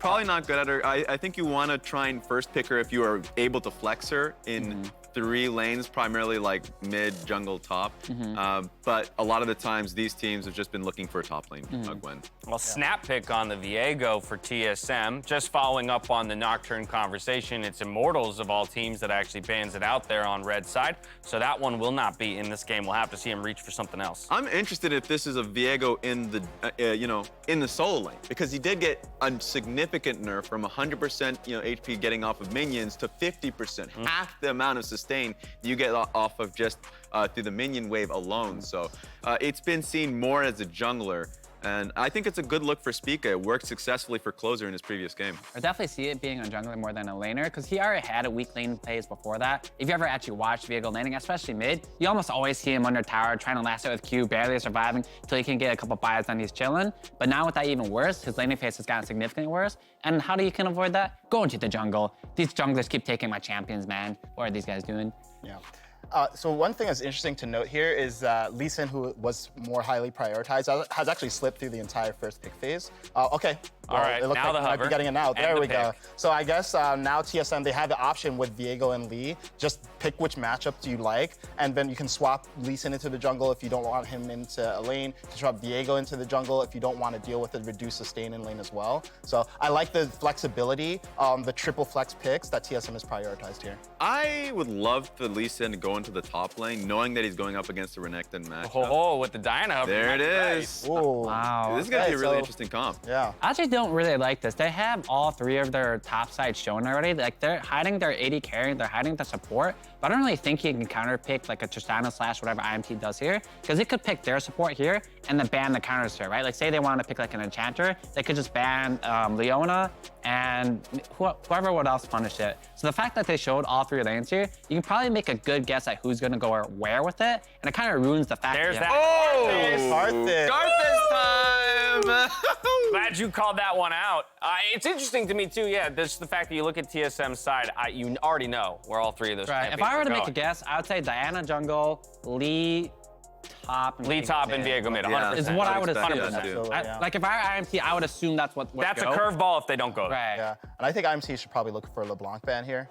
probably not good at her. I think you want to try and first pick her if you are able to flex her in 3 lanes, primarily like mid, jungle, top. But a lot of the times, these teams have just been looking for a top lane win. Well, snap pick on the Viego for TSM. Just following up on the Nocturne conversation, it's Immortals of all teams that actually bans it out there on red side. So that one will not be in this game. We'll have to see him reach for something else. I'm interested if this is a Viego in the, in the solo lane, because he did get a significant nerf from 100%, HP getting off of minions to 50%, half the amount of sustain you get off of just through the minion wave alone. So it's been seen more as a jungler. And I think it's a good look for Spica. It worked successfully for Closer in his previous game. I definitely see it being a jungler more than a laner, because he already had a weak lane phase before that. If you ever actually watched Viego laning, especially mid, you almost always see him under tower trying to last it with Q, barely surviving until he can get a couple buys and he's chilling. But now with that even worse, his laning phase has gotten significantly worse. And how do you can avoid that? Go into the jungle. These junglers keep taking my champions, man. What are these guys doing? Yeah. So one thing that's interesting to note here is Lee Sin, who was more highly prioritized, has actually slipped through the entire first pick phase. Okay. All right, it looks now like the we might be hover. getting it now. There And we the go. pick. So I guess now TSM, they have the option with Viego and Lee. Just pick which matchups you like, and then you can swap Lee Sin into the jungle if you don't want him into a lane. You can swap Viego into the jungle if you don't want to deal with the reduced sustain in lane as well. So I like the flexibility, the triple flex picks that TSM has prioritized here. I would love for Lee Sin to go into the top lane, knowing that he's going up against a Renekton matchup. Oh, with the Diana hover. There it is. Ooh. Wow. This is going to be a really so- interesting comp. Yeah. I actually don't really like this. They have all 3 of their top sides shown already. Like, they're hiding their AD carry, they're hiding the support, but I don't really think he can counter pick like a Tristana / whatever IMT does here, because he could pick their support here and then ban the counters here, right? Like, say they wanted to pick like an enchanter, they could just ban Leona and whoever would else punish it. So the fact that they showed all 3 lanes here, you can probably make a good guess at who's gonna go where with it, and it kind of ruins the fact There's that. that. Karthus. Karthus time! Glad you called that one out. It's interesting to me too, yeah, this the fact that you look at TSM's side, you already know where all 3 of those Right. If I were to make a guess, I would say Diana jungle, Lee top, and Lee top and Viego mid, 100%. is what I would assume. 100%. Absolutely, yeah. Like if I were IMT, I would assume that's what would That's a go. curveball if they don't go. Right. Yeah, and I think IMT should probably look for a LeBlanc ban here.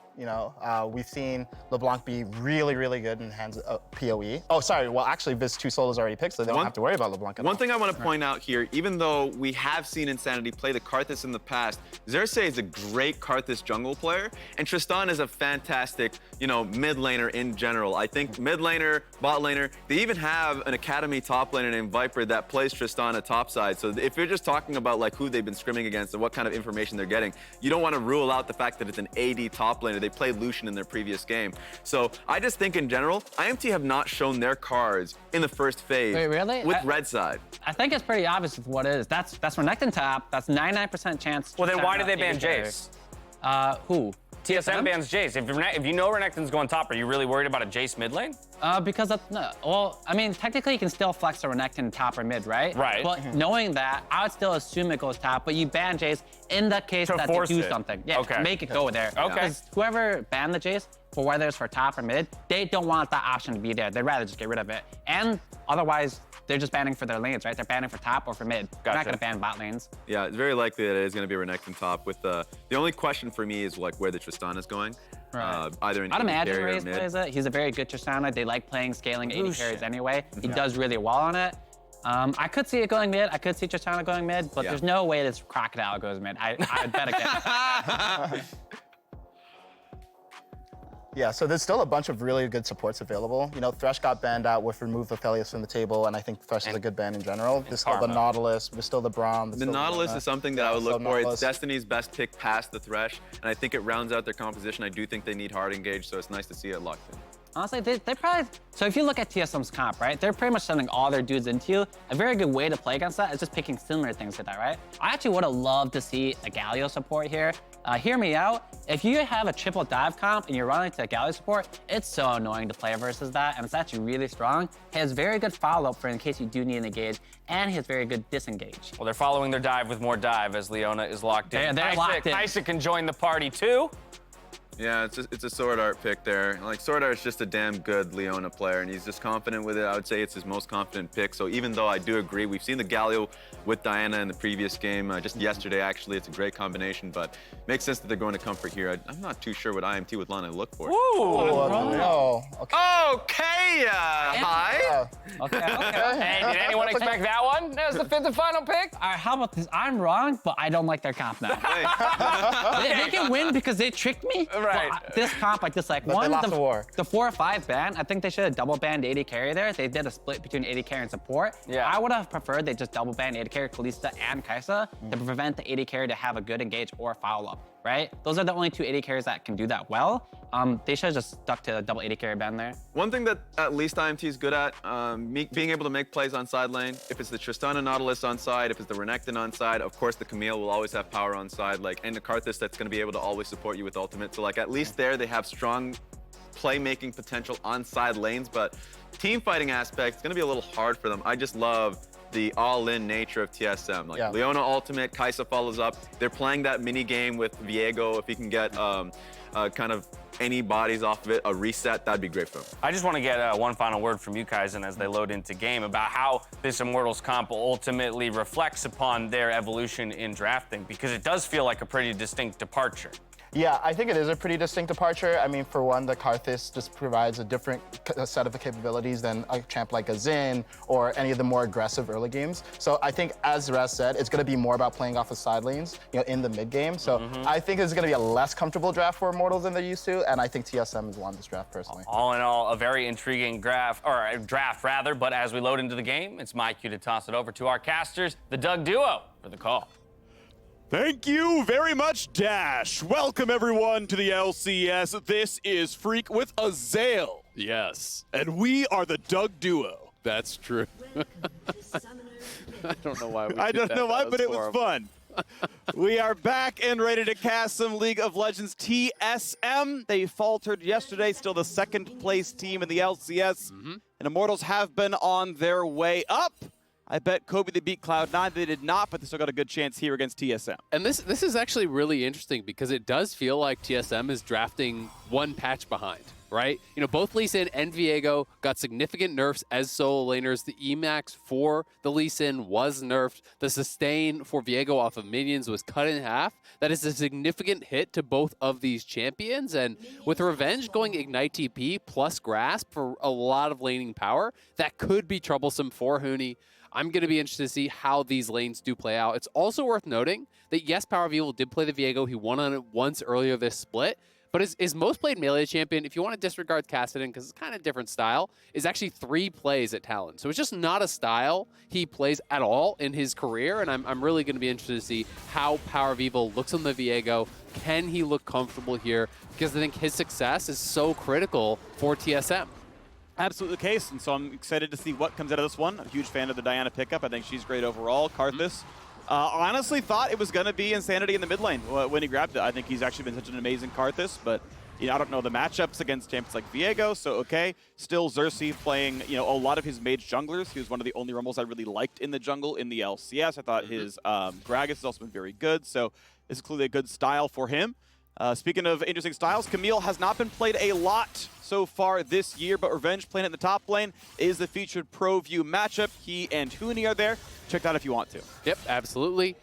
We've seen LeBlanc be really, really good in hands of PoE. Oh, sorry. Well, actually, Viz 2 solos already picked, so they don't have to worry about LeBlanc at all. One thing I want to point out here, even though we have seen Insanity play the Karthus in the past, Xerxe is a great Karthus jungle player, and Tristana is a fantastic, mid laner in general. I think mid laner, bot laner, they even have an academy top laner named Viper that plays Tristana topside. So if you're just talking about like who they've been scrimming against and what kind of information they're getting, you don't want to rule out the fact that it's an AD top laner. They played Lucian in their previous game. So I just think in general, IMT have not shown their cards in the first phase. Wait, really? With red side. I think it's pretty obvious with what it is. That's Renekton top. That's 99% chance. Well, then why did they ban Tristana, Jace? Who? TSM bans Jace. If you know Renekton's going top, are you really worried about a Jace mid lane? Because of, no, well, I mean, technically you can still flex a Renekton top or mid, right? Right. But knowing that, I would still assume it goes top, but you ban Jace in the case To that they force do it. something. Yeah, Okay. make it go there. Okay. Because whoever banned the Jace, for whether it's for top or mid, they don't want that option to be there. They'd rather just get rid of it. And otherwise, they're just banning for their lanes, right? They're banning for top or for mid. They're not Gotcha. gonna ban bot lanes. Yeah, it's very likely that it is going to be Renekton top. With the only question for me is like where the Tristana is going. Right. Either in I'd AD imagine carry or Raes mid. plays it. He's a very good Tristana. They like playing scaling AD Lucian. carries anyway. He does really well on it. I could see it going mid. I could see Tristana going mid, but Yeah. there's no way this Crocodile goes mid. I'd bet against. Yeah, so there's still a bunch of really good supports available. Thresh got banned out with remove Aphelios from the table, and I think Thresh is a good ban in general. There's still the Karma. Nautilus, there's still the Braum. The Nautilus is something that I would so look for. It's Nautilus. Destiny's best pick past the Thresh, and I think it rounds out their composition. I do think they need hard engage, so it's nice to see it locked in. Honestly, they probably, so if you look at TSM's comp, right, they're pretty much sending all their dudes into you. A very good way to play against that is just picking similar things to that, right? I actually would have loved to see a Galio support here. Hear me out. If you have a triple dive comp and you're running to a Galio support, it's so annoying to play versus that, and it's actually really strong. He has very good follow-up for in case you do need an engage, and he has very good disengage. Well, they're following their dive with more dive as Leona is locked in. They're locked in. Kaisa can join the party too. Yeah, it's a SwordArt pick there. Like, SwordArt is just a damn good Leona player, and he's just confident with it. I would say it's his most confident pick. So even though I do agree, we've seen the Galio with Diana in the previous game, just yesterday, actually. It's a great combination, but makes sense that they're going to come for here. I'm not too sure what IMT with Lana look for. Ooh. Oh, okay. Okay, hi. Okay. Hey, did anyone expect that one? That was the fifth and final pick. All right, how about this? I'm wrong, but I don't like their comp now. They can win because they tricked me. Right. But this comp, like this, like But they lost the war. the 4 or 5 ban, I think they should have double banned AD carry there. They did a split between AD carry and support. Yeah. I would have preferred they just double banned AD carry, Kalista, and Kaisa to prevent the AD carry to have a good engage or follow up. Right? Those are the only 2 AD carries that can do that well. They should have just stuck to the double AD carry ban there. One thing that at least IMT is good at, being able to make plays on side lane. If it's the Tristana Nautilus on side, if it's the Renekton on side, of course the Camille will always have power on side, like, and the Karthus that's going to be able to always support you with ultimate. So like at least there they have strong playmaking potential on side lanes, but team fighting aspect, it's going to be a little hard for them. I just love the all-in nature of TSM. Like Leona ultimate, Kaisa follows up. They're playing that mini game with Viego. If he can get kind of any bodies off of it, a reset, that'd be great for him. I just want to get one final word from you, Kaisen, as they load into game about how this Immortals comp ultimately reflects upon their evolution in drafting, because it does feel like a pretty distinct departure. Yeah, I think it is a pretty distinct departure. I mean, for one, the Karthus just provides a different set of capabilities than a champ like a Xin or any of the more aggressive early games. So I think, as Raes said, it's going to be more about playing off the side lanes, in the mid game. So I think it's going to be a less comfortable draft for Immortals than they're used to, and I think TSM has won this draft personally. All in all, a very intriguing draft, rather, but as we load into the game, it's my cue to toss it over to our casters, the Doug Duo, for the call. Thank you very much, Dash. Welcome, everyone, to the LCS. This is Phreak with Azael. Yes, And we are the Doug Duo. that's true. I don't know why we I did don't that. know why, That but was it was horrible. fun. We are back and ready to cast some League of Legends TSM. They faltered yesterday, still the second place team in the LCS. And Immortals have been on their way up. I bet Kobe they beat Cloud9. They did not, but they still got a good chance here against TSM. And this is actually really interesting because it does feel like TSM is drafting one patch behind, right? You know, both Lee Sin and Viego got significant nerfs as solo laners. The Emax for the Lee Sin was nerfed. The sustain for Viego off of minions was cut in half. That is a significant hit to both of these champions. And with Revenge going Ignite TP plus Grasp for a lot of laning power, that could be troublesome for Huni. I'm going to be interested to see how these lanes do play out. It's also worth noting that, yes, PowerOfEvil did play the Viego. He won on it once earlier this split. But his most played melee champion, if you want to disregard Kassadin, because it's kind of different style, is actually 3 plays at Talon. So it's just not a style he plays at all in his career. And I'm really going to be interested to see how PowerOfEvil looks on the Viego. Can he look comfortable here? Because I think his success is so critical for TSM. Absolutely the case, and so I'm excited to see what comes out of this one. I'm a huge fan of the Diana pickup. I think she's great overall. Karthus, honestly thought it was going to be Insanity in the mid lane when he grabbed it. I think he's actually been such an amazing Karthus, but I don't know the matchups against champions like Viego, so okay. Still Xerxe playing, a lot of his mage junglers. He was one of the only Rumbles I really liked in the jungle in the LCS. I thought his Gragas has also been very good, so this is clearly a good style for him. Speaking of interesting styles, Camille has not been played a lot so far this year, but Revenge playing in the top lane is the featured pro view matchup. He and Huni are there. Check that out if you want to. Yep, absolutely.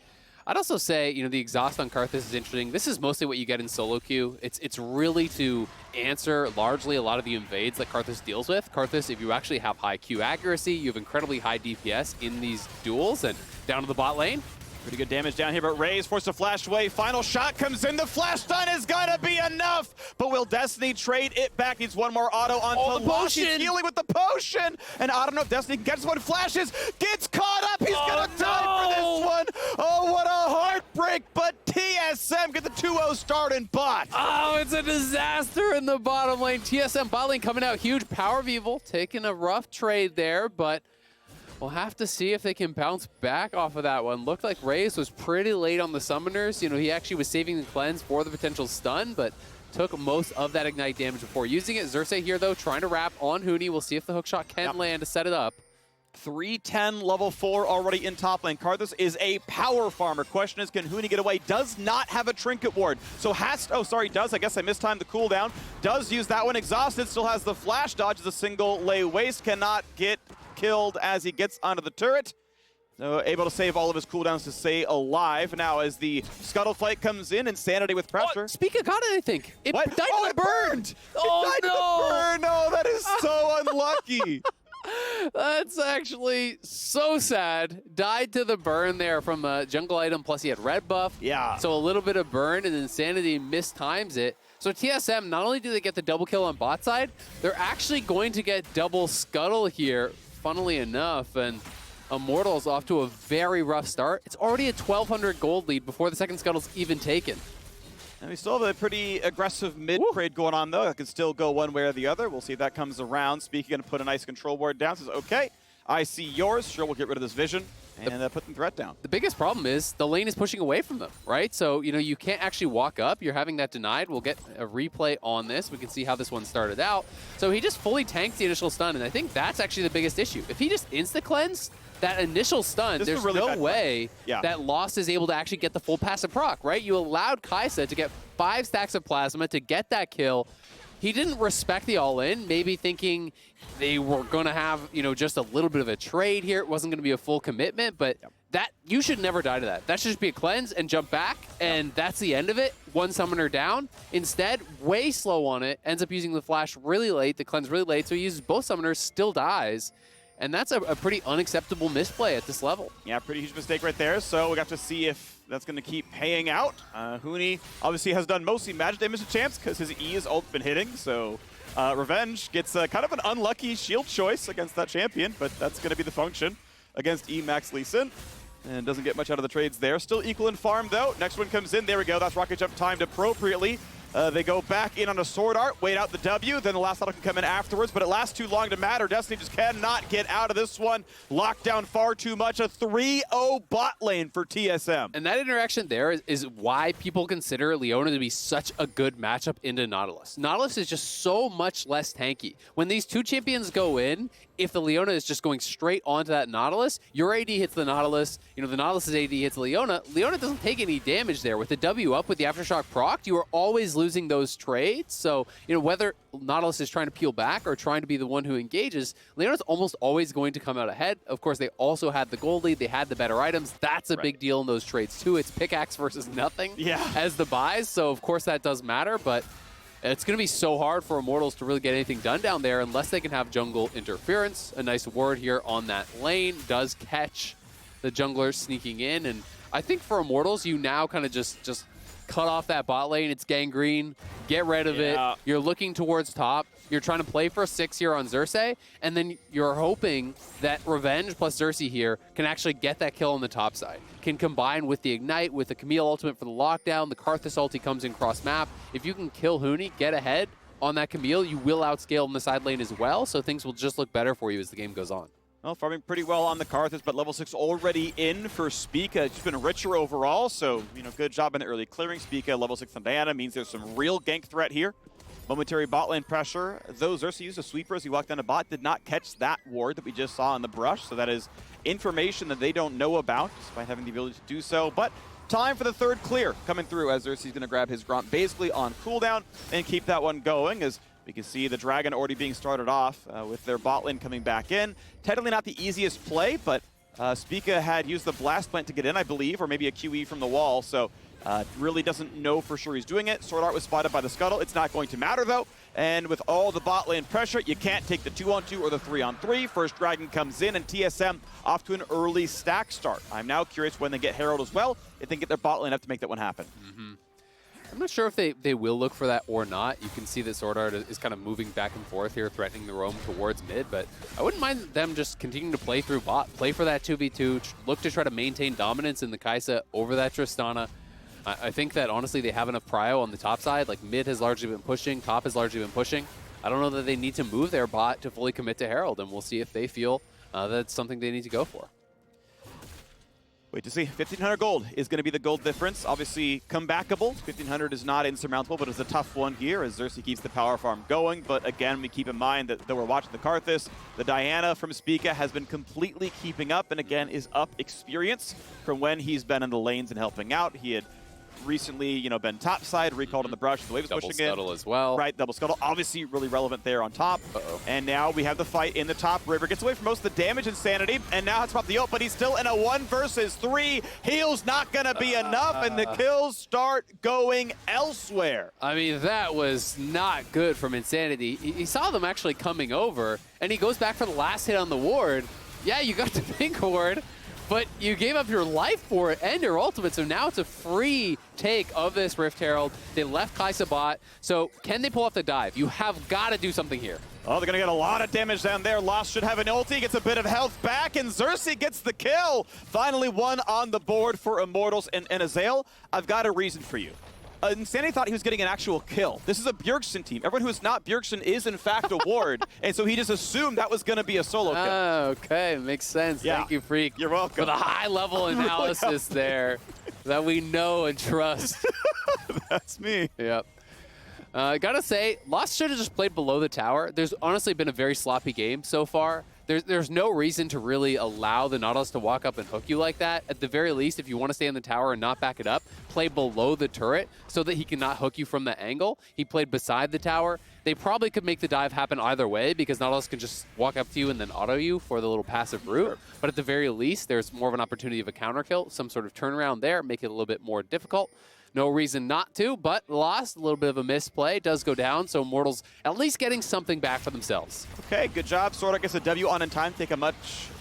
I'd also say, the exhaust on Karthus is interesting. This is mostly what you get in solo queue. It's really to answer largely a lot of the invades that Karthus deals with. Karthus, if you actually have high Q accuracy, you have incredibly high DPS in these duels, and down to the bot lane. Pretty good damage down here, but Raes forced to flash away. Final shot comes in. The flash stun is gonna be enough. But will Destiny trade it back? Needs one more auto onto the Losh. He's potion! healing with the potion. And I don't know if Destiny gets one. Flashes, gets caught up. He's gonna die for this one. Oh, what a heartbreak. But TSM get the 2-0 start in bot. Oh, it's a disaster in the bottom lane. TSM bot lane coming out huge. PowerOfEvil taking a rough trade there, but we'll have to see if they can bounce back off of that one. Looked like Raes was pretty late on the summoners. He actually was saving the cleanse for the potential stun, but took most of that ignite damage before using it. Xerxe here, though, trying to wrap on Huni. We'll see if the hookshot can land to set it up. 310 level 4 already in top lane. Karthus is a power farmer. Question is, can Huni get away? Does not have a trinket ward. So has to, oh, sorry, does. I guess I mistimed the cooldown. Does use that one. Exhausted, still has the flash dodge as a single lay waste. Cannot get killed as he gets onto the turret. So able to save all of his cooldowns to stay alive. Now as the scuttle fight comes in, Insanity with pressure. Oh, Spica got it, I think. It What? died to Oh, the it burn. burned! Oh, It died to the burn! No, that is so unlucky. That's actually so sad. Died to the burn there from a jungle item, plus he had red buff. Yeah. So a little bit of burn, and Insanity mistimes it. So TSM, not only do they get the double kill on bot side, they're actually going to get double scuttle here, funnily enough, and Immortals off to a very rough start. It's already a 1,200 gold lead before the second scuttle's even taken. And we still have a pretty aggressive mid trade going on, though. It can still go one way or the other. We'll see if that comes around. Spica going to put a nice control ward down. Says, okay, I see yours. Sure, we'll get rid of this vision and put the threat down. The biggest problem is the lane is pushing away from them, right? So, you know, you can't actually walk up. You're having that denied. We'll get a replay on this. We can see how this one started out. So he just fully tanked the initial stun, and I think that's actually the biggest issue. If he just insta-cleanse that initial stun, there's really no way that Lost is able to actually get the full passive proc, right? You allowed Kaisa to get 5 stacks of plasma to get that kill. He didn't respect the all-in, maybe thinking they were going to have, you know, just a little bit of a trade here. It wasn't going to be a full commitment, but that you should never die to that. That should just be a cleanse and jump back, and that's the end of it. One summoner down. Instead, way slow on it, ends up using the flash really late, the cleanse really late, so he uses both summoners, still dies. And that's a pretty unacceptable misplay at this level. Yeah, pretty huge mistake right there. So we got to see if that's going to keep paying out. Huni obviously has done mostly magic damage to champs because his E has ult been hitting. So Revenge gets kind of an unlucky shield choice against that champion, but that's going to be the function against Max Lee Sin. And doesn't get much out of the trades there. Still equal in farm, though. Next one comes in. There we go. That's Rocket Jump timed appropriately. They go back in on a SwordArt, wait out the W, then the last auto can come in afterwards, but it lasts too long to matter. Destiny just cannot get out of this one. Locked down far too much. A 3-0 bot lane for TSM. And that interaction there is why people consider Leona to be such a good matchup into Nautilus. Nautilus is just so much less tanky. When these two champions go in, if the Leona is just going straight onto that Nautilus, your AD hits the Nautilus, you know, the Nautilus's AD hits Leona. Leona doesn't take any damage there. With the W up, with the Aftershock proc, you are always losing those trades. So, you know, whether Nautilus is trying to peel back or trying to be the one who engages, Leona's almost always going to come out ahead. Of course, they also had the gold lead. They had the better items. That's a big deal in those trades, too. It's pickaxe versus nothing as the buys. So, of course, that does matter, but it's going to be so hard for Immortals to really get anything done down there unless they can have jungle interference. A nice ward here on that lane does catch the jungler sneaking in. And I think for Immortals, you now kind of just cut off that bot lane. It's gangrene. Get rid of it. You're looking towards top. You're trying to play for a 6 here on Xerxe, and then you're hoping that Revenge plus Xerxe here can actually get that kill on the top side. Can combine with the Ignite, with the Camille ultimate for the lockdown. The Karthus ulti comes in cross map. If you can kill Huni, get ahead on that Camille, you will outscale in the side lane as well, so things will just look better for you as the game goes on. Well, farming pretty well on the Karthus, but level 6 already in for Spica. It's been richer overall, so, you know, good job in the early clearing. Spica, level 6 on Diana, means there's some real gank threat here. Momentary bot lane pressure. Though Xerxe used a sweeper as he walked down a bot, did not catch that ward that we just saw in the brush, so that is information that they don't know about, despite having the ability to do so. But time for the third clear coming through as Xerxe's going to grab his Gromp basically on cooldown and keep that one going, as we can see the Dragon already being started off with their bot lane coming back in. Technically not the easiest play, but Spica had used the Blast Plant to get in, I believe, or maybe a QE from the wall, so really doesn't know for sure he's doing it. SwordArt was spotted by the Scuttle. It's not going to matter, though. And with all the bot lane pressure, you can't take the 2-on-2 or the 3-on-3. First Dragon comes in, and TSM off to an early stack start. I'm now curious when they get Herald as well, if they can get their bot lane up to make that one happen. I'm not sure if they will look for that or not. You can see that SwordArt is kind of moving back and forth here, threatening the roam towards mid, but I wouldn't mind them just continuing to play through bot, play for that 2v2, look to try to maintain dominance in the Kaisa over that Tristana. I think that, honestly, they have enough prio on the top side. Like, mid has largely been pushing, top has largely been pushing. I don't know that they need to move their bot to fully commit to Herald, and we'll see if they feel that's something they need to go for. Wait to see. 1,500 gold is going to be the gold difference. Obviously, comebackable. 1,500 is not insurmountable, but it's a tough one here as Xerxe keeps the power farm going. But again, we keep in mind that though we're watching the Karthus, the Diana from Spica has been completely keeping up and again is up experience from when he's been in the lanes and helping out. He had recently, been topside, recalled in the brush. The wave was Double pushing scuttle it. as well. Right, double scuttle. Obviously, really relevant there on top. And now we have the fight in the top. River gets away from most of the damage Insanity, and now has to pop the ult, but he's still in a 1 versus 3. Heal's not going to be enough, and the kills start going elsewhere. I mean, that was not good from Insanity. He saw them actually coming over, and he goes back for the last hit on the ward. Yeah, you got the pink ward, but you gave up your life for it and your ultimate, so now it's a free take of this Rift Herald. They left Kaisa bot, so can they pull off the dive? You have got to do something here. Oh, they're going to get a lot of damage down there. Lost should have an ulti, gets a bit of health back, and Xerxe gets the kill. Finally one on the board for Immortals and Azael. I've got a reason for you. Insanity thought he was getting an actual kill. This is a Bjergsen team. Everyone who is not Bjergsen is in fact a ward, and so he just assumed that was going to be a solo kill. Oh, okay, makes sense. Yeah. Thank you, Phreak. You're welcome. For the high-level analysis there that we know and trust. That's me. Yep. Gotta say, Lost should have just played below the tower. There's honestly been a very sloppy game so far. There's no reason to really allow the Nautilus to walk up and hook you like that. At the very least, if you want to stay in the tower and not back it up, play below the turret so that he cannot hook you from the angle. He played beside the tower. They probably could make the dive happen either way because Nautilus can just walk up to you and then auto you for the little passive route. Sure. But at the very least, there's more of an opportunity of a counter kill, some sort of turnaround there, make it a little bit more difficult. No reason not to, but Lost, a little bit of a misplay, does go down, so Immortals at least getting something back for themselves. Okay, good job. SwordArt gets a W on in time, take a much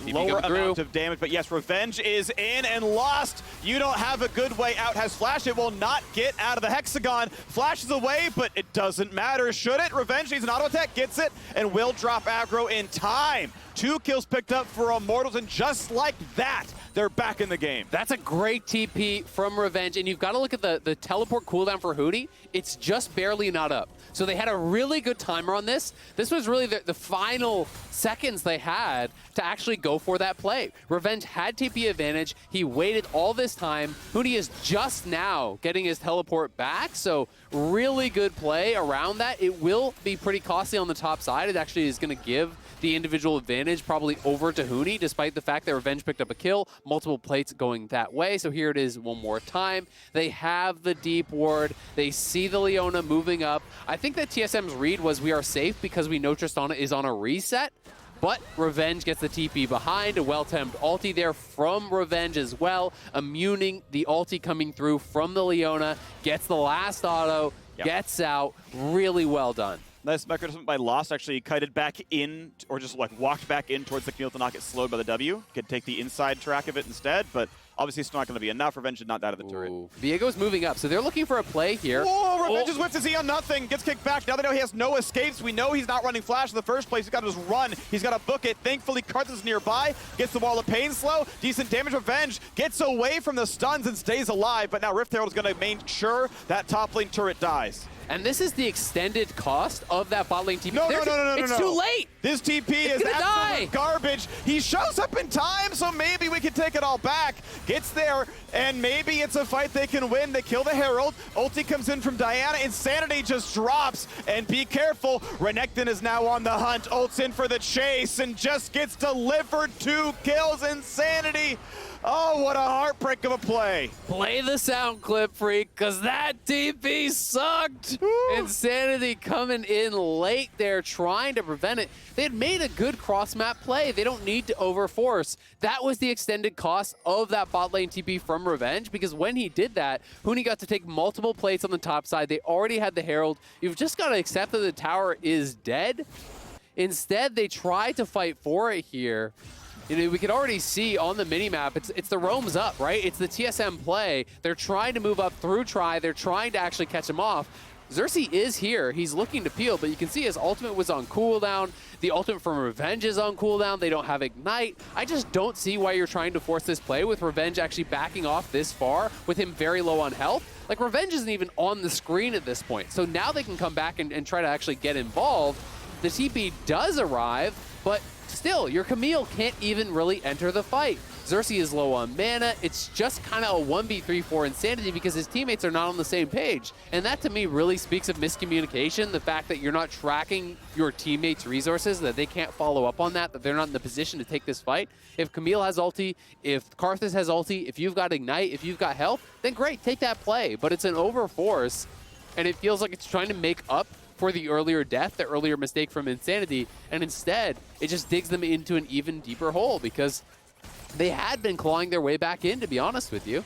lower amount of damage, but yes, Revenge is in and Lost. You don't have a good way out, has Flash. It will not get out of the hexagon. Flash is away, but it doesn't matter, should it? Revenge needs an auto attack, gets it, and will drop aggro in time. 2 kills picked up for Immortals, and just like that, they're back in the game. That's a great TP from Revenge, and you've got to look at the teleport cooldown for Huni. It's just barely not up. So they had a really good timer on this. This was really the final seconds they had to actually go for that play. Revenge had TP advantage. He waited all this time. Huni is just now getting his teleport back, so really good play around that. It will be pretty costly on the top side. It actually is going to give the individual advantage probably over to Huni, despite the fact that Revenge picked up a kill, multiple plates going that way. So here it is one more time. They have the deep ward. They see the Leona moving up. I think that TSM's read was we are safe because we know Tristana is on a reset, but Revenge gets the TP behind. A well-timed ulti there from Revenge as well, immuning the ulti coming through from the Leona, gets the last auto, gets out. Really well done. Nice mechanism by Lost, actually kited back in, or just like walked back in towards the Camille to not get slowed by the W. Could take the inside track of it instead, but obviously it's not going to be enough. Revenge did not die to the turret. Viego's moving up, so they're looking for a play here. Whoa, Revenge is whipped to Z on nothing. Gets kicked back. Now they know he has no escapes. We know he's not running Flash in the first place. He's got to just run. He's got to book it. Thankfully, Karthus is nearby. Gets the Wall of Pain slow. Decent damage. Revenge gets away from the stuns and stays alive, but now Rift Herald is going to make sure that top lane turret dies. And this is the extended cost of that bot lane TP. No. It's too late. This TP is absolute garbage. He shows up in time, so maybe we can take it all back. Gets there, and maybe it's a fight they can win. They kill the Herald. Ulti comes in from Diana. Insanity just drops, and be careful. Renekton is now on the hunt. Ult's in for the chase, and just gets delivered 2 kills. Insanity. Oh, what a heartbreak of a play. Play the sound clip, Phreak, because that TP sucked. Insanity coming in late there, trying to prevent it. They had made a good cross-map play. They don't need to overforce. That was the extended cost of that bot lane TP from Revenge, because when he did that, Huni got to take multiple plates on the top side. They already had the Herald. You've just got to accept that the tower is dead. Instead, they try to fight for it here. You know, we can already see on the minimap, it's the roams up, right? It's the TSM play. They're trying to move up through Try. They're trying to actually catch him off. Xerxe is here. He's looking to peel, but you can see his ultimate was on cooldown. The ultimate from Revenge is on cooldown. They don't have Ignite. I just don't see why you're trying to force this play with Revenge actually backing off this far with him very low on health. Like, Revenge isn't even on the screen at this point. So now they can come back and try to actually get involved. The TP does arrive, but still, your Camille can't even really enter the fight. Xerxe is low on mana. It's just kind of a 1v3 for Insanity because his teammates are not on the same page. And that to me really speaks of miscommunication, the fact that you're not tracking your teammates' resources, that they can't follow up on that they're not in the position to take this fight. If Camille has ulti, if Karthus has ulti, if you've got Ignite, if you've got health, then great, take that play. But it's an overforce, and it feels like it's trying to make up for the earlier death, the earlier mistake from Insanity, and instead, it just digs them into an even deeper hole because they had been clawing their way back in, to be honest with you.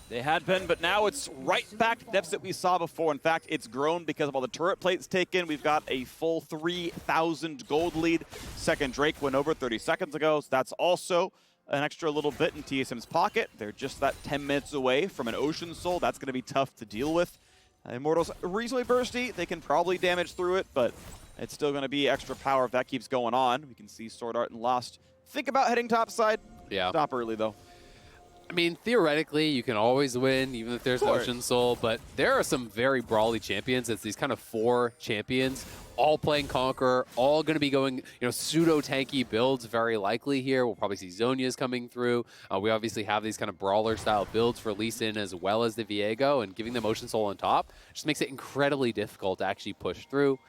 They had been, but now it's right back to depths that we saw before. In fact, it's grown because of all the turret plates taken. We've got a full 3,000 gold lead. Second Drake went over 30 seconds ago, so that's also an extra little bit in TSM's pocket. They're just that 10 minutes away from an Ocean Soul. That's going to be tough to deal with. Immortals reasonably bursty. They can probably damage through it, but it's still going to be extra power if that keeps going on. We can see SwordArt and Lost think about heading topside. Yeah. Stop early, though. I mean, theoretically, you can always win, even if there's Ocean Soul, but there are some very brawly champions. It's these kind of 4 champions, all playing Conqueror, all going to be going, pseudo-tanky builds very likely here. We'll probably see Zhonya's coming through. We obviously have these kind of brawler-style builds for Lee Sin as well as the Viego, and giving them Ocean Soul on top just makes it incredibly difficult to actually push through.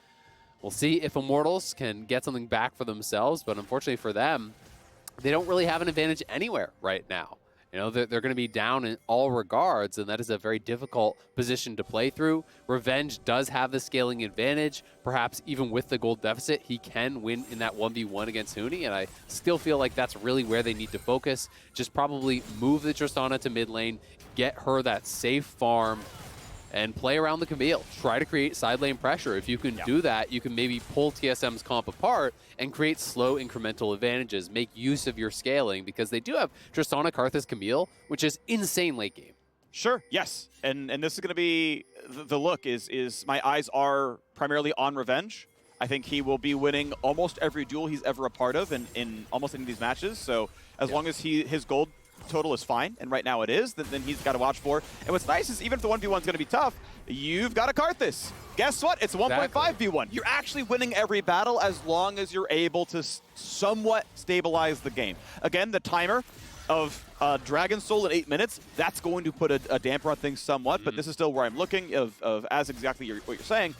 We'll see if Immortals can get something back for themselves, but unfortunately for them, they don't really have an advantage anywhere right now. They're going to be down in all regards, and that is a very difficult position to play through. Revenge does have the scaling advantage. Perhaps even with the gold deficit, he can win in that 1v1 against Huni, and I still feel like that's really where they need to focus. Just probably move the Tristana to mid lane, get her that safe farm, and play around the Camille. Try to create side lane pressure. If you can do that, you can maybe pull TSM's comp apart and create slow incremental advantages. Make use of your scaling because they do have Tristana, Karthus, Camille, which is insane late game. Sure, yes. And this is going to be the look is my eyes are primarily on Revenge. I think he will be winning almost every duel he's ever a part of in almost any of these matches. So as long as his gold total is fine, and right now it is, then he's got to watch for. And what's nice is even if the 1v1 is going to be tough, you've got a Karthus. Guess what? It's a 1.5v1. You're actually winning every battle as long as you're able to somewhat stabilize the game. Again, the timer of Dragon Soul in 8 minutes, that's going to put a damper on things somewhat, but this is still where I'm looking of as exactly what you're saying,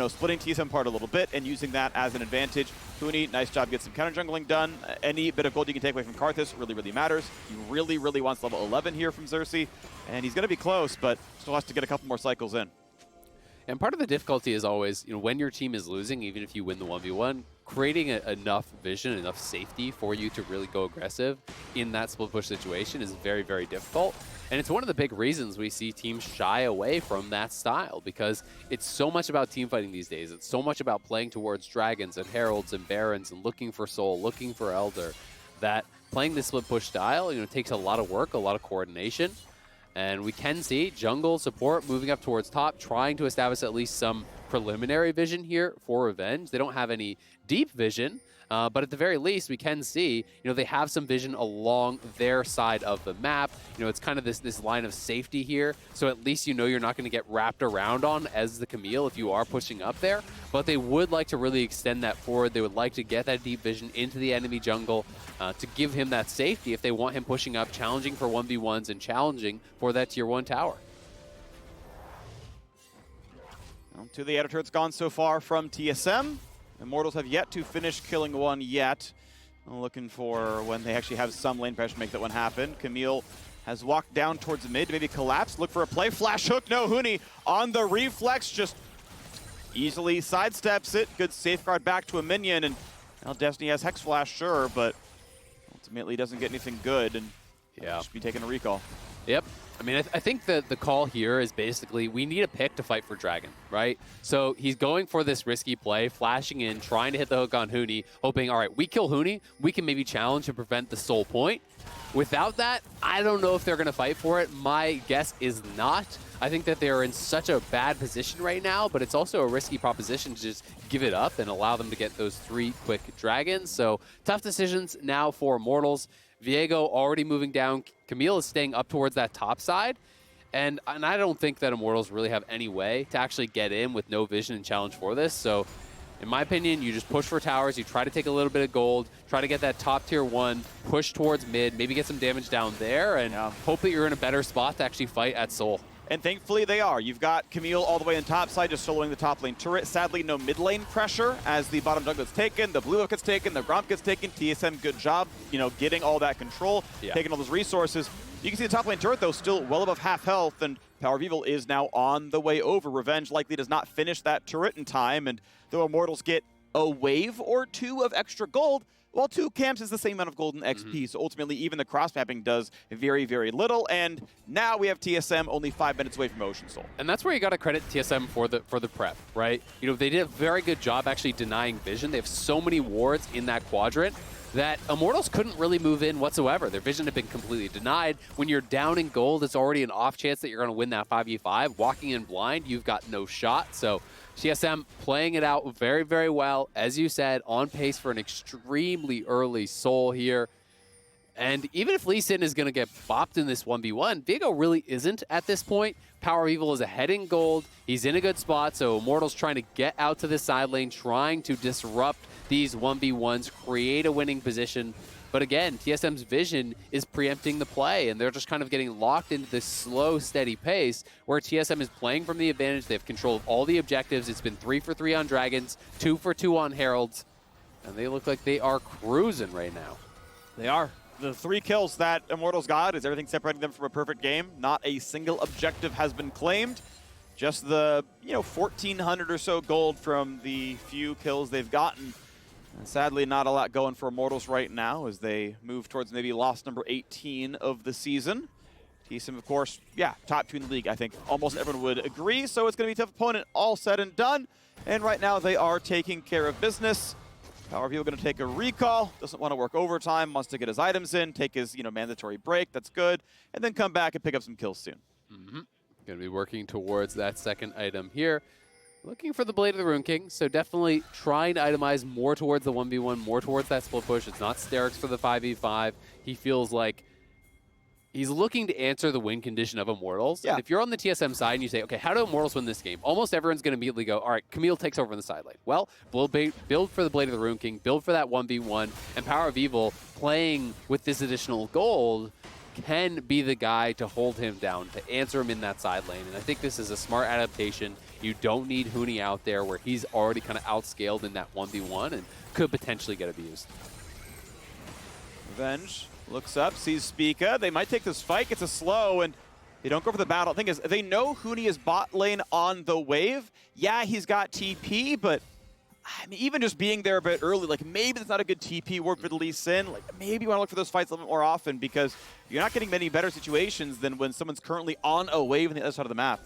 splitting TSM apart a little bit and using that as an advantage. Huni, nice job, get some counter jungling done. Any bit of gold you can take away from Karthus really, really matters. He really, really wants level 11 here from Xerxe, and he's going to be close, but still has to get a couple more cycles in. And part of the difficulty is always, when your team is losing, even if you win the 1v1, creating enough vision, enough safety for you to really go aggressive in that split push situation is very, very difficult. And it's one of the big reasons we see teams shy away from that style, because it's so much about team fighting these days. It's so much about playing towards dragons and heralds and barons and looking for soul, looking for elder, that playing this split push style, takes a lot of work, a lot of coordination. And we can see jungle support moving up towards top, trying to establish at least some preliminary vision here for Revenge. They don't have any deep vision, but at the very least, we can see, they have some vision along their side of the map. It's kind of this line of safety here. So at least you're not going to get wrapped around on as the Camille if you are pushing up there. But they would like to really extend that forward. They would like to get that deep vision into the enemy jungle to give him that safety if they want him pushing up, challenging for 1v1s and challenging for that tier 1 tower. Well, to the editor, it's gone so far from TSM. Immortals have yet to finish killing one yet. I'm looking for when they actually have some lane pressure to make that one happen. Camille has walked down towards the mid to maybe collapse. Look for a play. Flash hook. No, Huni on the reflex. Just easily sidesteps it. Good safeguard back to a minion. And now Destiny has Hex Flash, sure, but ultimately doesn't get anything good. And should be taking a recall. Yep. I mean, I think the call here is basically we need a pick to fight for Dragon, right? So he's going for this risky play, flashing in, trying to hit the hook on Huni, hoping, all right, we kill Huni, we can maybe challenge and prevent the soul point. Without that, I don't know if they're going to fight for it. My guess is not. I think that they're in such a bad position right now, but it's also a risky proposition to just give it up and allow them to get those 3 quick dragons. So tough decisions now for Immortals. Viego already moving down. Camille is staying up towards that top side. And I don't think that Immortals really have any way to actually get in with no vision and challenge for this. So In my opinion, you just push for towers, you try to take a little bit of gold, try to get that top tier 1, push towards mid, maybe get some damage down there, and hope that you're in a better spot to actually fight at Seoul. And thankfully they are. You've got Camille all the way on top side, just soloing the top lane turret. Sadly, no mid lane pressure as the bottom jungle gets taken, the blue buff gets taken, the Gromp gets taken. TSM, good job, getting all that control, taking all those resources. You can see the top lane turret, though, still well above half health, and PowerOfEvil is now on the way over. Revenge likely does not finish that turret in time, and though Immortals get a wave or 2 of extra gold, well, 2 camps is the same amount of gold in XP, so ultimately even the cross-mapping does very, very little, and now we have TSM only 5 minutes away from Ocean Soul. And that's where you got to credit TSM for the prep, right? They did a very good job actually denying vision. They have so many wards in that quadrant that Immortals couldn't really move in whatsoever. Their vision had been completely denied. When you're down in gold, it's already an off chance that you're going to win that 5v5. Walking in blind, you've got no shot. So TSM playing it out very, very well. As you said, on pace for an extremely early Soul here. And even if Lee Sin is going to get bopped in this 1v1, Viego really isn't at this point. PowerOfEvil is ahead in gold. He's in a good spot, so Immortals trying to get out to the side lane, trying to disrupt these 1v1s, create a winning position. But again, TSM's vision is preempting the play, and they're just kind of getting locked into this slow, steady pace where TSM is playing from the advantage. They have control of all the objectives. It's been 3 for 3 on Dragons, 2 for 2 on Heralds, and they look like they are cruising right now. They are. The 3 kills that Immortals got is everything separating them from a perfect game. Not a single objective has been claimed. Just the 1,400 or so gold from the few kills they've gotten. And sadly, not a lot going for Immortals right now as they move towards maybe loss number 18 of the season. TSM, of course, top 2 in the league, I think almost everyone would agree. So it's going to be a tough opponent, all said and done. And right now they are taking care of business. PowerOfEvil going to take a recall, doesn't want to work overtime, wants to get his items in, take his mandatory break, that's good, and then come back and pick up some kills soon. Going to be working towards that second item here. Looking for the Blade of the Rune King, so definitely trying to itemize more towards the 1v1, more towards that split push. It's not Xerxe for the 5v5. He feels like he's looking to answer the win condition of Immortals. Yeah. And if you're on the TSM side and you say, okay, how do Immortals win this game? Almost everyone's going to immediately go, all right, Camille takes over in the side lane. Well, build for the Blade of the Rune King, build for that 1v1, and PowerOfEvil playing with this additional gold can be the guy to hold him down, to answer him in that side lane. And I think this is a smart adaptation. You don't need Huni out there where he's already kind of outscaled in that 1v1 and could potentially get abused. Revenge looks up, sees Spica. They might take this fight, gets a slow, and they don't go for the battle. The thing is, they know Huni is bot lane on the wave. Yeah, he's got TP, but I mean, even just being there a bit early, like maybe it's not a good TP word for the Lee Sin. Like maybe you want to look for those fights a little bit more often because you're not getting many better situations than when someone's currently on a wave on the other side of the map.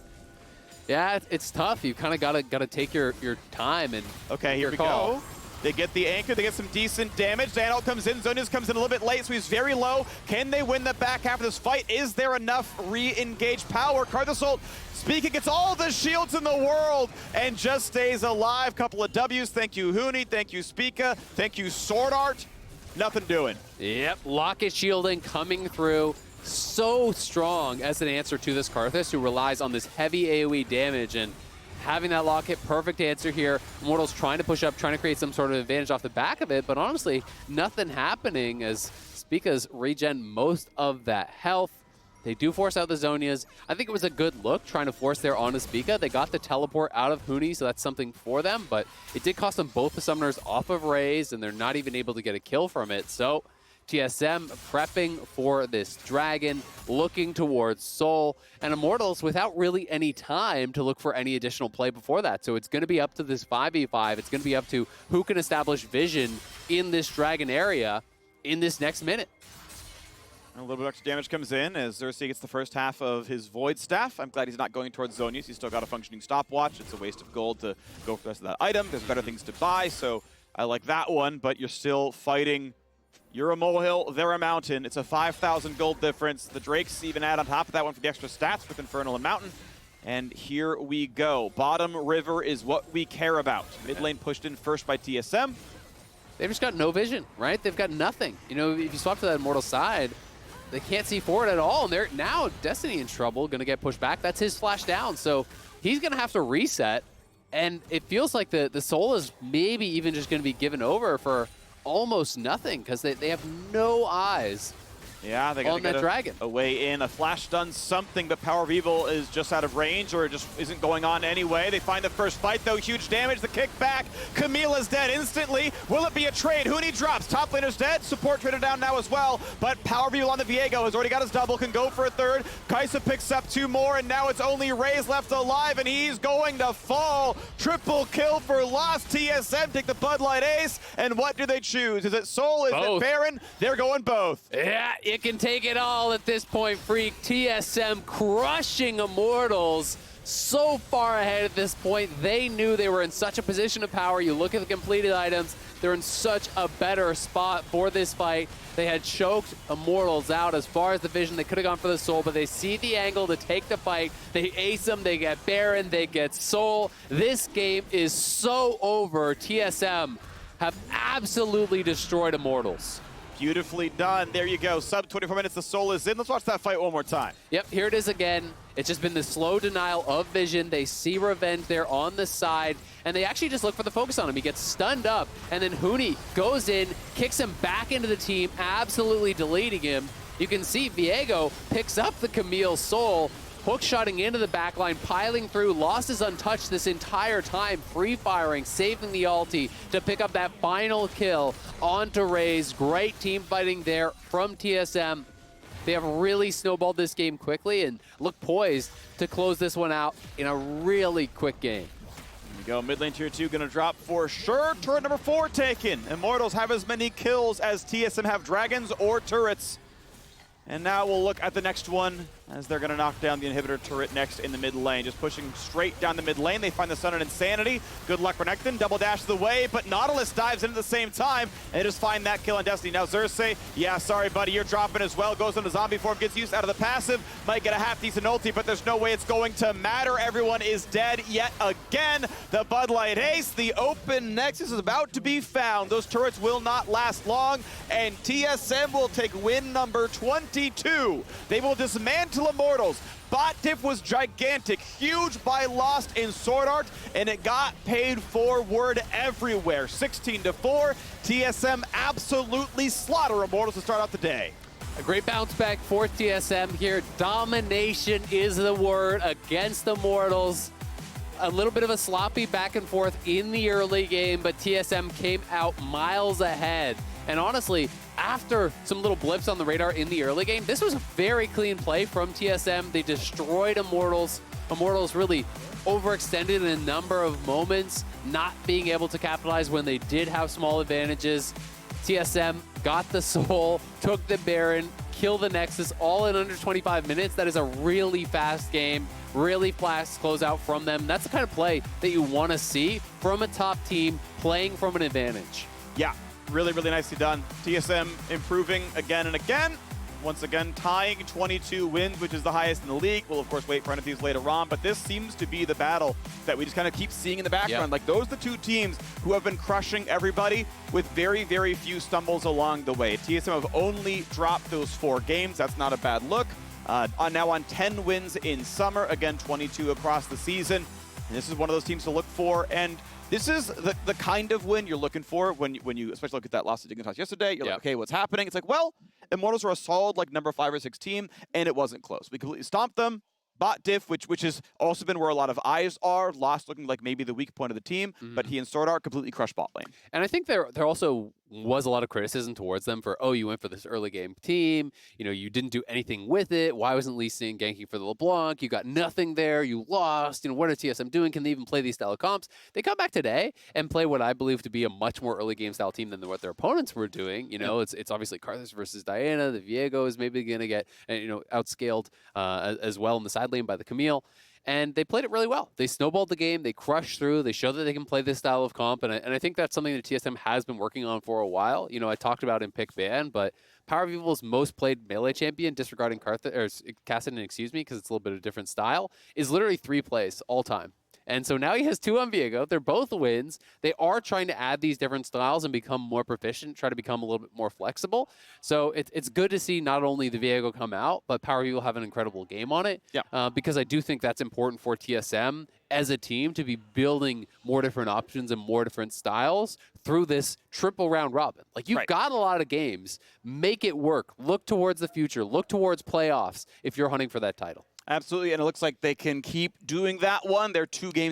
Yeah, it's tough. You kind of gotta take your time and okay, here we call. go. They get the anchor, they get some decent damage. Daniel comes in, Zonius comes in a little bit late, so he's very low. Can they win the back half of this fight? Is there enough re-engaged power? Karthus ult, Spica gets all the shields in the world and just stays alive. Couple of W's, thank you Huni, thank you Spica, thank you SwordArt. Nothing doing. Yep, Locket shielding coming through. So strong as an answer to this Karthus, who relies on this heavy AoE damage, and having that Locket, perfect answer here. Immortals trying to push up, trying to create some sort of advantage off the back of it, but honestly, nothing happening as Spica's regen most of that health. They do force out the Zonias. I think it was a good look trying to force their onto Spica. They got the teleport out of Huni, so that's something for them, but it did cost them both the summoners off of Raes, and they're not even able to get a kill from it. So TSM prepping for this dragon, looking towards Soul, and Immortals without really any time to look for any additional play before that. So it's going to be up to this 5v5. It's going to be up to who can establish vision in this dragon area in this next minute. A little bit of extra damage comes in as Xerxe gets the first half of his Void Staff. I'm glad he's not going towards Zonius. He's still got a functioning stopwatch. It's a waste of gold to go for the rest of that item. There's better things to buy, so I like that one, but you're still fighting. You're a molehill, they're a mountain. It's a 5,000 gold difference. The Drakes even add on top of that one for the extra stats with Infernal and Mountain. And here we go. Bottom river is what we care about. Mid lane pushed in first by TSM. They've just got no vision, right? They've got nothing. You know, if you swap to that Immortal side, they can't see forward at all. And they're now Destiny in trouble, going to get pushed back. That's his flash down. So he's going to have to reset. And it feels like the Soul is maybe even just going to be given over for almost nothing because they have no eyes. Yeah, they got to get that dragon. A way in. A flash done something, but PowerOfEvil is just out of range, or it just isn't going on anyway. They find the first fight, though. Huge damage. The kickback. Camille is dead instantly. Will it be a trade? Huni drops. Top laner's dead. Support traded down now as well. But PowerOfEvil on the Viego has already got his double. Can go for a third. Kaisa picks up 2 more, and now it's only Raes left alive, and he's going to fall. Triple kill for Lost. TSM take the Bud Light ace, and what do they choose? Is it Soul? Is Both. it Baron? They're going both. Yeah, it can take it all at this point, Phreak. TSM crushing Immortals so far ahead at this point. They knew they were in such a position of power. You look at the completed items, they're in such a better spot for this fight. They had choked Immortals out as far as the vision. They could have gone for the Soul, but they see the angle to take the fight. They ace them, they get Baron, they get Soul. This game is so over. TSM have absolutely destroyed Immortals. Beautifully done. There you go. Sub 24 minutes. The Soul is in. Let's watch that fight one more time. Yep, here it is again. It's just been the slow denial of vision. They see Revenge there on the side, and they actually just look for the focus on him. He gets stunned up, and then Huni goes in, kicks him back into the team, absolutely deleting him. You can see Viego picks up the Camille Soul, hook-shotting into the backline, piling through. Lost is untouched this entire time, free-firing, saving the ulti to pick up that final kill onto Raes. Great team fighting there from TSM. They have really snowballed this game quickly and look poised to close this one out in a really quick game. Here we go. Mid lane tier 2 gonna drop for sure. Turret number 4 taken. Immortals have as many kills as TSM have dragons or turrets. And now we'll look at the next one as they're going to knock down the inhibitor turret next in the mid lane. Just pushing straight down the mid lane. They find the Sun and Insanity. Good luck, Renekton. Double dash the way, but Nautilus dives in at the same time and they just find that kill on Destiny. Now Xerxe, yeah, sorry, buddy, you're dropping as well. Goes into zombie form, gets used out of the passive. Might get a half-decent ulti, but there's no way it's going to matter. Everyone is dead yet again. The Bud Light ace, the open nexus is about to be found. Those turrets will not last long, and TSM will take win number 22. They will dismantle Immortals. Bot diff was gigantic, huge by Lost in SwordArt, and it got paid forward everywhere. 16-4, TSM absolutely slaughter Immortals to start out the day. A great bounce back for TSM here. Domination is the word against the Immortals. A little bit of a sloppy back and forth in the early game, but TSM came out miles ahead. And honestly, after some little blips on the radar in the early game, this was a very clean play from TSM. They destroyed Immortals. Immortals really overextended in a number of moments, not being able to capitalize when they did have small advantages. TSM got the Soul, took the Baron, killed the Nexus, all in under 25 minutes. That is a really fast game, really fast closeout from them. That's the kind of play that you want to see from a top team playing from an advantage. Yeah. Really, really nicely done. TSM improving again and again. Once again, tying 22 wins, which is the highest in the league. We'll, of course, wait for these later on, but this seems to be the battle that we just kind of keep seeing in the background. Yep. Like, those are the two teams who have been crushing everybody with very, very few stumbles along the way. TSM have only dropped those 4 games. That's not a bad look. Now on 10 wins in summer. Again, 22 across the season. And this is one of those teams to look for. And this is the kind of win you're looking for when you especially look at that loss to Dignitas yesterday. You're like, okay, what's happening? It's like, well, Immortals are a solid like number 5 or 6 team, and it wasn't close. We completely stomped them. Bot diff, which has also been where a lot of eyes are. Lost looking like maybe the weak point of the team, but he and SwordArt completely crushed bot lane. And I think there also was a lot of criticism towards them for, oh, you went for this early game team, you know, you didn't do anything with it. Why wasn't Lee Sin ganking for the LeBlanc? You got nothing there. You lost. You know, what are TSM doing? Can they even play these style of comps? They come back today and play what I believe to be a much more early game style team than what their opponents were doing. You know, it's obviously Karthus versus Diana. The Viego is maybe going to get, outscaled as well in the side lane by the Camille. And they played it really well. They snowballed the game. They crushed through. They showed that they can play this style of comp. And I think that's something that TSM has been working on for a while. You know, I talked about in Pick Ban, but PowerOfEvil's most played melee champion, disregarding Karthus, or Kassadin, excuse me, because it's a little bit of a different style, is literally 3 plays all time. And so now he has 2 on Viego. They're both wins. They are trying to add these different styles and become more proficient, try to become a little bit more flexible. So it's good to see not only the Viego come out, but PowerOfEvil have an incredible game on it. Yeah. Because I do think that's important for TSM as a team to be building more different options and more different styles through this triple round robin. Like, you've got a lot of games. Make it work. Look towards the future. Look towards playoffs if you're hunting for that title. Absolutely, and it looks like they can keep doing that one. They're 2 games